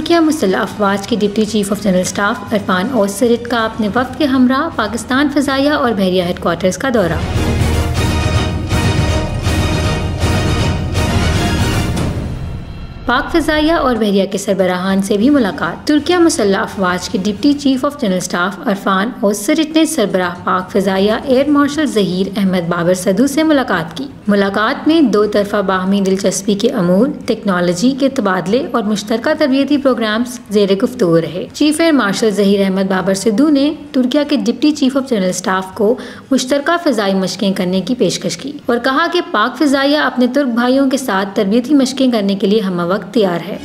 तुर्किया मुसल्लह अफवाज के deputy chief of general staff Irfan Ozsert का अपने वफ्द के हमरा पाकिस्तान फ़ज़ाइया और बहरिया हेडक्वार्टर्स का दौरा। पाक फ़ज़ाइया और बहरिया के सरबराहान से भी मुलाकात। तुर्किया मुसल्लह अफवाज के deputy chief of general staff Irfan Ozsert ने सरबराह पाक फ़ज़ाइया एयर मार्शल ज़हीर अहमद बाबर सदू से मुलाकात की। मुलाकात में दो तरफा बाहमी दिलचस्पी के अमूर, टेक्नोलॉजी के तबादले और मुश्तरका तरबियती प्रोग्राम्स ज़ेर गुफ्तगू रहे। Chief air marshal Zaheer Ahmad Babar Sidhu ने तुर्किया के deputy chief of general staff को मुश्तरका फ़ज़ाई मशक़ें करने की पेशकश की और कहा कि पाक फ़ज़ाइया अपने तुर्क भाइयों के साथ तरबियती मशक़ें करने के लिए हम वक्त तैयार है।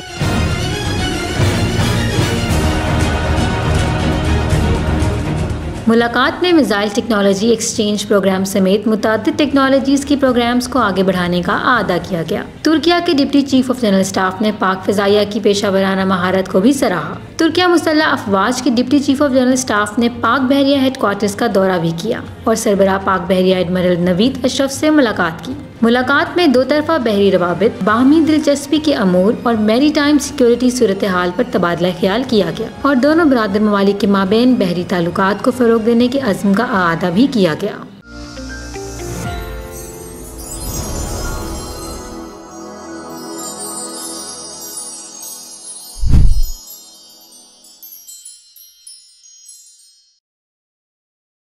मुलाकात में मिसाइल टेक्नोलॉजी एक्सचेंज प्रोग्राम समेत मुताद्दिद टेक्नोलॉजीज की प्रोग्राम्स को आगे बढ़ाने का आदा किया गया। तुर्किया के deputy chief of general staff ने पाक फ़ज़ाइया की पेशा वराना महारत को भी सराहा। तुर्किया मुसल्लह अफवाज के deputy chief of general staff ने पाक बहरिया हेडक्वार्टर्स का दौरा भी किया और सरबराह पाक बहरिया एडमिरल नवीद अशरफ से मुलाकात की। मुलाकात में दो तरफा बहरी रवाबित, बाहमी दिलचस्पी के अमूर और मैरी टाइम सिक्योरिटी सूरत हाल पर तबादला ख्याल किया गया और दोनों बरादर ममालिक के माबैन बहरी ताल्लुकात को फ़रोग़ देने के अज़्म का आदा भी किया गया।